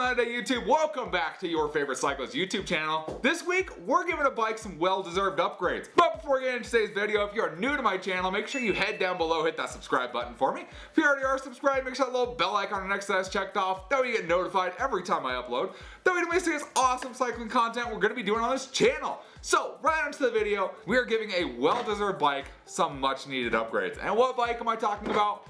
Blvd YouTube, welcome back to your favorite cyclist YouTube channel. This week, we're giving a bike some well-deserved upgrades. But before we get into today's video, if you're new to my channel, make sure you head down below, hit that subscribe button for me. If you already are subscribed, make sure that little bell icon next to that is checked off. That way you get notified every time I upload. That way you don't miss this awesome cycling content we're going to be doing on this channel. So, right into the video, we are giving a well-deserved bike some much-needed upgrades. And what bike am I talking about?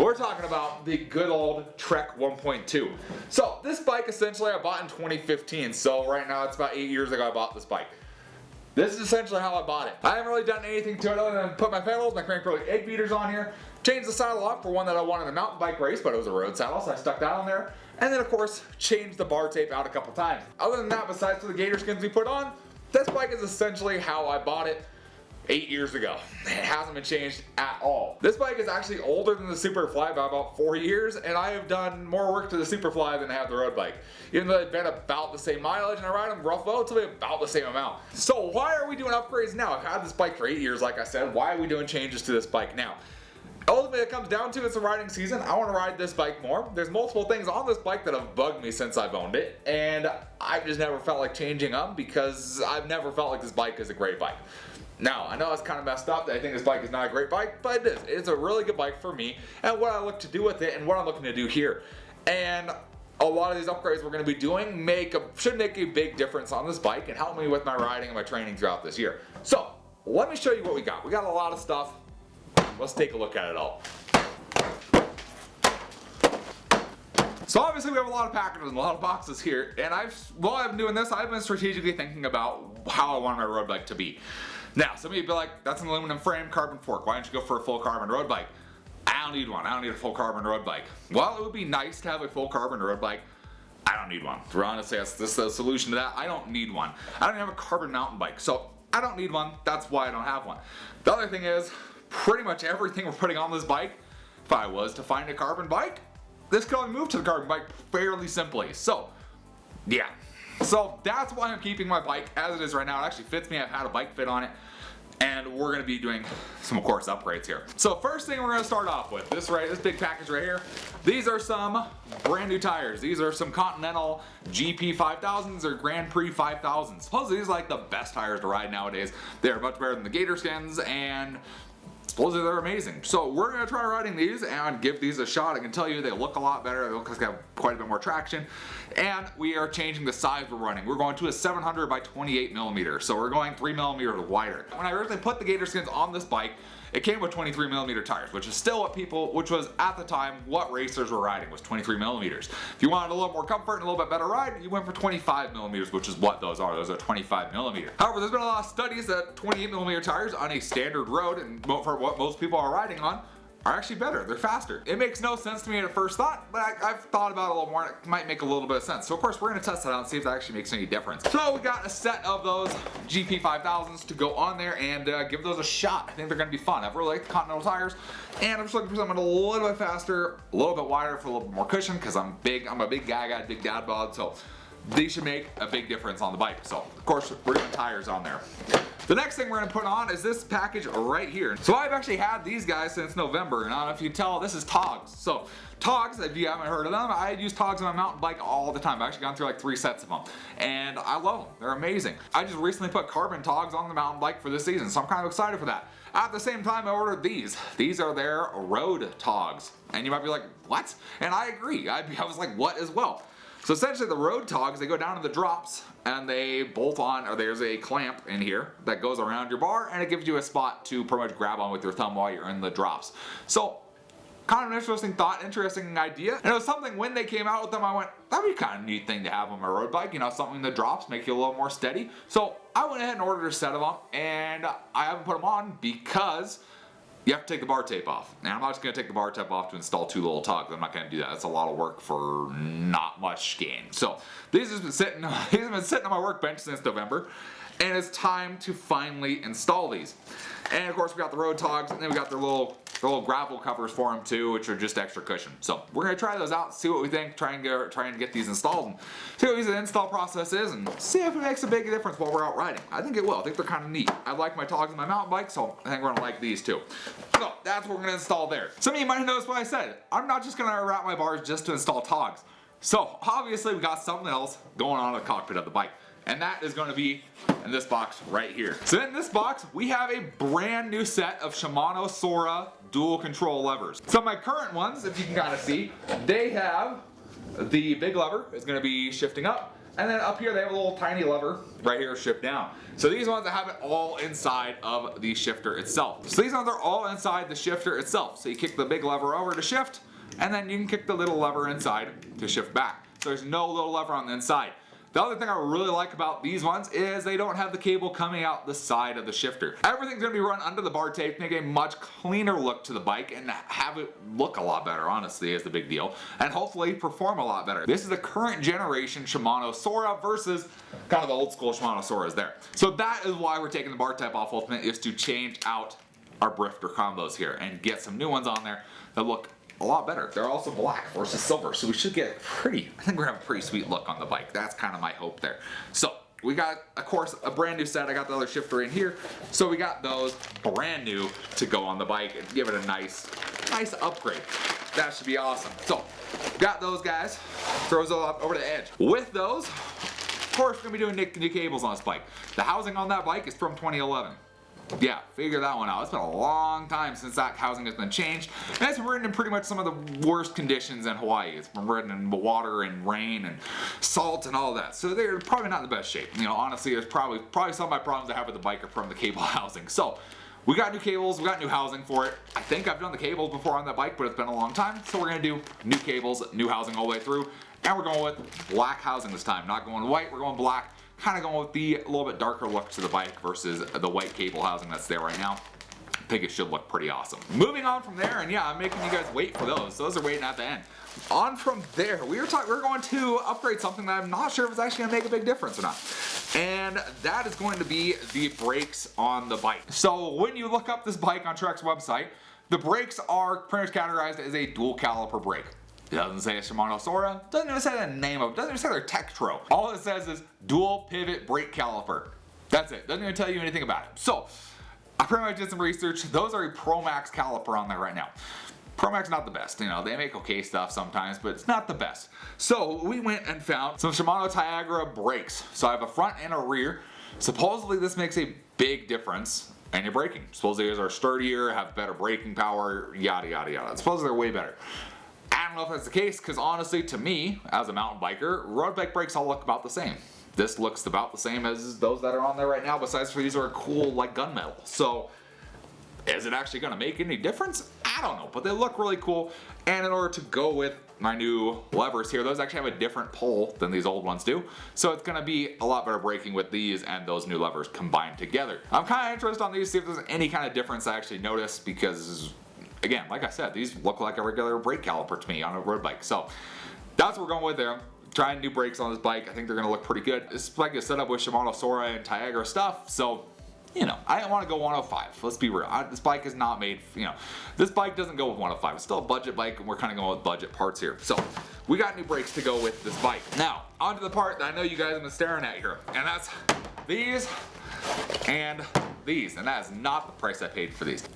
We're talking about the good old Trek 1.2. So this bike essentially I bought in 2015. So right now it's about 8 years ago I bought this bike. This is essentially how I bought it. I haven't really done anything to it other than put my pedals, my crank pulley egg beaters on here, changed the saddle up for one that I wanted in a mountain bike race, but it was a road saddle, so I stuck that on there. And then of course changed the bar tape out a couple times. Other than that, besides for the gator skins we put on, this bike is essentially how I bought it 8 years ago. It hasn't been changed at all. This bike is actually older than the Superfly by about 4 years, and I have done more work to the Superfly than I have the road bike. Even though they've been about the same mileage and I ride them relatively about the same amount. So why are we doing upgrades now? I've had this bike for 8 years, like I said. Why are we doing changes to this bike now? Ultimately, it comes down to it's a riding season. I want to ride this bike more. There's multiple things on this bike that have bugged me since I've owned it, and I've just never felt like changing them because I've never felt like this bike is a great bike. Now, I know it's kind of messed up that I think this bike is not a great bike, but it is. It's a really good bike for me and what I look to do with it and what I'm looking to do here. And a lot of these upgrades we're going to be doing should make a big difference on this bike and help me with my riding and my training throughout this year. So, let me show you what we got. We got a lot of stuff. Let's take a look at it all. So obviously we have a lot of packages and a lot of boxes here, and while I've been doing this, I've been strategically thinking about how I want my road bike to be. Now, some of you would be like, that's an aluminum frame, carbon fork. Why don't you go for a full carbon road bike? I don't need one. I don't need a full carbon road bike. While it would be nice to have a full carbon road bike, I don't need one. To honestly, that's the solution to that. I don't need one. I don't have a carbon mountain bike, so I don't need one. That's why I don't have one. The other thing is, pretty much everything we're putting on this bike, if I was to find a carbon bike, this could only move to the carbon bike fairly simply. So, yeah. So that's why I'm keeping my bike as it is right now. It actually fits me. I've had a bike fit on it. And we're going to be doing some, of course, upgrades here. So first thing we're going to start off with, this big package right here. These are some brand new tires. These are some Continental GP 5000s or Grand Prix 5000s. Supposedly these are like the best tires to ride nowadays. They're much better than the gator skins, and supposedly they're amazing. So we're going to try riding these and give these a shot. I can tell you they look a lot better. They look like they have quite a bit more traction. And we are changing the size we're running. We're going to a 700 by 28 millimeter. So we're going 3 millimeters wider. When I originally put the gator skins on this bike, it came with 23 millimeter tires, which is still which was at the time what racers were riding, was 23 millimeters. If you wanted a little more comfort and a little bit better ride, you went for 25 millimeters, which is what those are. Those are 25 millimeter. However, there's been a lot of studies that 28 millimeter tires on a standard road, and for what most people are riding on, are actually better. They're faster. It makes no sense to me at first thought, but I've thought about it a little more and it might make a little bit of sense. So of course we're going to test that out and see if that actually makes any difference. So we got a set of those GP 5000s to go on there and give those a shot. I think they're going to be fun. I've really liked the Continental tires, and I'm just looking for something a little bit faster, a little bit wider for a little bit more cushion because I'm a big guy, I got a big dad bod, so these should make a big difference on the bike. So of course we're doing tires on there. The next thing we're going to put on is this package right here. So I've actually had these guys since November, and I don't know if you can tell, this is Togs. So Togs, if you haven't heard of them, I use Togs on my mountain bike all the time. I've actually gone through like 3 sets of them, and I love them. They're amazing. I just recently put carbon Togs on the mountain bike for this season, so I'm kind of excited for that. At the same time, I ordered these. These are their road Togs, and you might be like, what? And I agree. I was like, what as well? So essentially the road Togs, they go down to the drops and they bolt on, or there's a clamp in here that goes around your bar and it gives you a spot to pretty much grab on with your thumb while you're in the drops. So kind of an interesting thought, interesting idea. And it was something when they came out with them, I went, that'd be kind of a neat thing to have on my road bike, you know, something in the drops, make you a little more steady. So I went ahead and ordered a set of them, and I haven't put them on because you have to take the bar tape off. Now I'm not just going to take the bar tape off to install 2 little Togs. I'm not going to do that. That's a lot of work for not much gain. So these have been sitting on my workbench since November, and it's time to finally install these. And of course we got the road Togs, and then we got their little gravel covers for them too, which are just extra cushion. So we're going to try those out, see what we think, try and get these installed, and see what the install process is, and see if it makes a big difference while we're out riding. I think it will. I think they're kind of neat. I like my Togs on my mountain bike, so I think we're going to like these too. So that's what we're going to install there. Some of you might have noticed what I said. I'm not just going to wrap my bars just to install Togs. So obviously we got something else going on in the cockpit of the bike. And that is going to be in this box right here. So in this box, we have a brand new set of Shimano Sora dual control levers. So my current ones, if you can kind of see, they have the big lever is going to be shifting up. And then up here they have a little tiny lever right here shift down. So these ones have it all inside of the shifter itself. So these ones are all inside the shifter itself. So you kick the big lever over to shift, and then you can kick the little lever inside to shift back. So there's no little lever on the inside. The other thing I really like about these ones is they don't have the cable coming out the side of the shifter. Everything's going to be run under the bar tape, make a much cleaner look to the bike and have it look a lot better, honestly, is the big deal. And hopefully perform a lot better. This is the current generation Shimano Sora versus kind of the old school Shimano Soras there. So that is why we're taking the bar type off ultimate, is to change out our Brifter combos here and get some new ones on there that look a lot better. They're also black versus silver, so we should get I think we're gonna have a pretty sweet look on the bike. That's kind of my hope there. So we got, of course, a brand new set. I got the other shifter in here, so we got those brand new to go on the bike and give it a nice upgrade. That should be awesome. So got those guys, throws those up over the edge. With those, of course, we're gonna be doing new cables on this bike. The housing on that bike is from 2011. Yeah, figure that one out. It's been a long time since that housing has been changed. And it's been ridden in pretty much some of the worst conditions in Hawaii. It's been ridden in water and rain and salt and all that. So they're probably not in the best shape. You know, honestly, there's probably some of my problems I have with the bike are from the cable housing. So we got new cables, we got new housing for it. I think I've done the cables before on that bike, but it's been a long time. So we're gonna do new cables, new housing all the way through. And we're going with black housing this time. Not going white, we're going black. Kind of going with the little bit darker look to the bike versus the white cable housing that's there right now. I think it should look pretty awesome. Moving on from there, and yeah, I'm making you guys wait for those. Those are waiting at the end. On from there, we're going to upgrade something that I'm not sure if it's actually gonna make a big difference or not. And that is going to be the brakes on the bike. So when you look up this bike on Trek's website, the brakes are pretty much categorized as a dual caliper brake. It doesn't say a Shimano Sora, doesn't even say the name of it, doesn't even say their Tektro. All it says is dual pivot brake caliper. That's it, doesn't even tell you anything about it. So, I pretty much did some research. Those are a Pro Max caliper on there right now. Pro Max not the best, you know, they make okay stuff sometimes, but it's not the best. So, we went and found some Shimano Tiagra brakes. So I have a front and a rear. Supposedly this makes a big difference in your braking. Supposedly these are sturdier, have better braking power, yada yada yada. Supposedly they're way better. I don't know if that's the case, because honestly, to me, as a mountain biker, road bike brakes all look about the same. This looks about the same as those that are on there right now, besides for these are cool like gunmetal. So, is it actually going to make any difference? I don't know, but they look really cool. And in order to go with my new levers here, those actually have a different pull than these old ones do. So it's going to be a lot better braking with these and those new levers combined together. I'm kind of interested on these to see if there's any kind of difference I actually notice, because again, like I said, these look like a regular brake caliper to me on a road bike. So that's what we're going with there. Trying new brakes on this bike. I think they're going to look pretty good. This bike is set up with Shimano Sora and Tiagra stuff. So, you know, I don't want to go 105. Let's be real. This bike is not made, you know, this bike doesn't go with 105. It's still a budget bike, and we're kind of going with budget parts here. So we got new brakes to go with this bike. Now, onto the part that I know you guys have been staring at here. And that's these and these. And that is not the price I paid for these.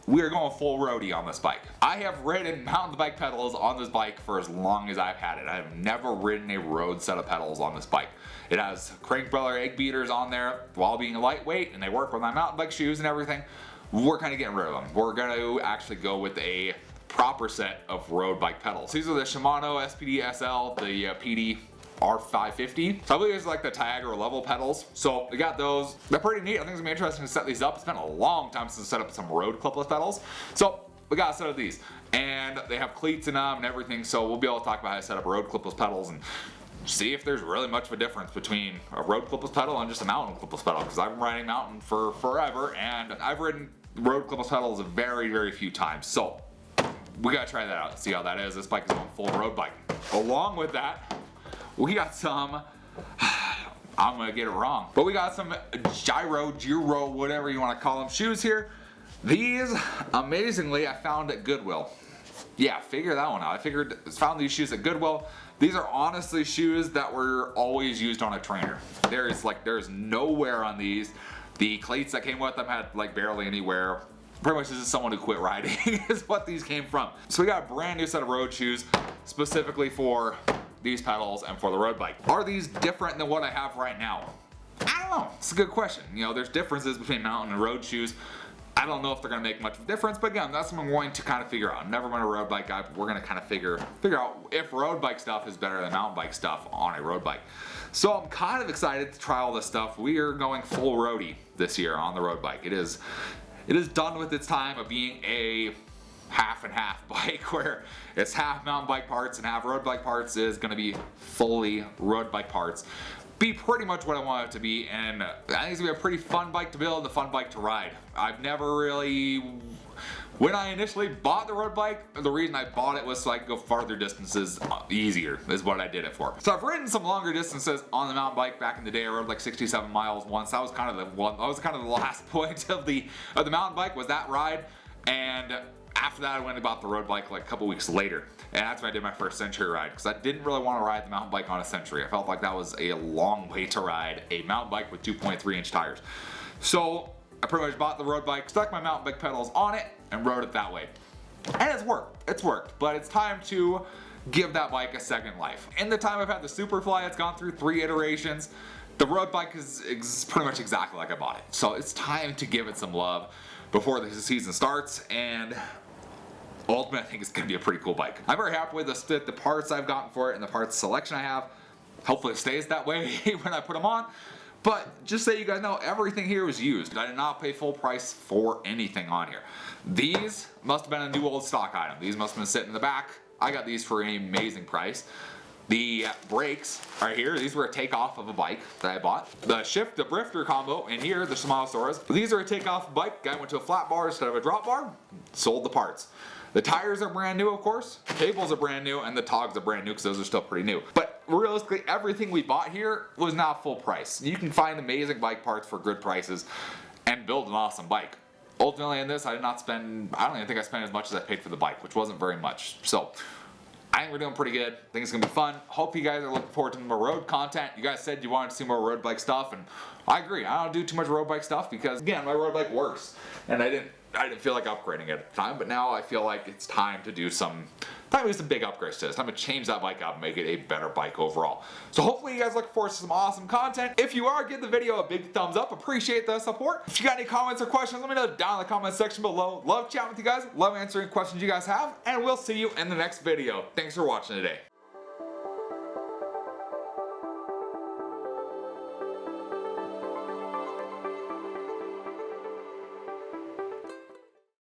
We are going full roadie on this bike. I have ridden mountain bike pedals on this bike for as long as I've had it. I have never ridden a road set of pedals on this bike. It has Crankbrother egg beaters on there while being lightweight, and they work with my mountain bike shoes and everything. We're kind of getting rid of them. We're going to actually go with a proper set of road bike pedals. These are the Shimano SPD SL, the PD R550. So I believe it's like the Tiagra level pedals. So we got those. They're pretty neat. I think it's gonna be interesting to set these up. It's been a long time since I set up some road clipless pedals. So we got a set of these. And they have cleats in them and everything. So we'll be able to talk about how to set up road clipless pedals and see if there's really much of a difference between a road clipless pedal and just a mountain clipless pedal. Because I've been riding mountain for forever, and I've ridden road clipless pedals a very, very few times. So we gotta try that out and see how that is. This bike is going full road bike. Along with that, we got some, I'm gonna get it wrong, but we got some Giro, whatever you wanna call them, shoes here. These, amazingly, I found at Goodwill. Yeah, figure that one out. I found these shoes at Goodwill. These are honestly shoes that were always used on a trainer. There's no wear on these. The cleats that came with them had like barely any wear. pretty much this is someone who quit riding is what these came from. So we got a brand new set of road shoes specifically for these pedals and for the road bike. Are these different than what I have right now? I don't know. It's a good question. You know, there's differences between mountain and road shoes. I don't know if they're going to make much of a difference, but again, that's what I'm going to kind of figure out. I've never been a road bike guy, but we're going to kind of figure out if road bike stuff is better than mountain bike stuff on a road bike. So I'm kind of excited to try all this stuff. We are going full roadie this year on the road bike. It is done with its time of being a half and half bike where it's half mountain bike parts and half road bike parts. Is going to be fully road bike parts. Be pretty much what I want it to be, and I think it's gonna be a pretty fun bike to build and a fun bike to ride. I've never really, when I initially bought the road bike, the reason I bought it was so I could go farther distances easier, is what I did it for. So I've ridden some longer distances on the mountain bike back in the day. I rode like 67 miles once. That was kind of the last point of the mountain bike, was that ride. And after that, I went and bought the road bike like a couple weeks later. And that's when I did my first Century ride, because I didn't really want to ride the mountain bike on a Century. I felt like that was a long way to ride a mountain bike with 2.3-inch tires. So I pretty much bought the road bike, stuck my mountain bike pedals on it, and rode it that way. And it's worked, but it's time to give that bike a second life. In the time I've had the Superfly, it's gone through 3 iterations. The road bike is pretty much exactly like I bought it. So it's time to give it some love before the season starts, and ultimately I think it's going to be a pretty cool bike. I'm very happy with the parts I've gotten for it and the parts selection I have. Hopefully it stays that way when I put them on. But just so you guys know, everything here was used. I did not pay full price for anything on here. These must have been a new old stock item. These must have been sitting in the back. I got these for an amazing price. The brakes right here, these were a takeoff of a bike that I bought. The shift, the drifter combo in here, the Shimano. These are a takeoff bike. Guy went to a flat bar instead of a drop bar, sold the parts. The tires are brand new, of course. Cables are brand new, and the togs are brand new because those are still pretty new. But realistically, everything we bought here was not full price. You can find amazing bike parts for good prices and build an awesome bike. Ultimately in this, I don't even think I spent as much as I paid for the bike, which wasn't very much. So I think we're doing pretty good. I think it's gonna be fun. Hope you guys are looking forward to more road content. You guys said you wanted to see more road bike stuff, and I agree. I don't do too much road bike stuff because, again, my road bike works, and I didn't feel like upgrading it at the time, but now I feel like it's time to do some big upgrades to this. Time to change that bike up and make it a better bike overall. So hopefully you guys look forward to some awesome content. If you are, give the video a big thumbs up. Appreciate the support. If you got any comments or questions, let me know down in the comment section below. Love chatting with you guys. Love answering questions you guys have. And we'll see you in the next video. Thanks for watching today.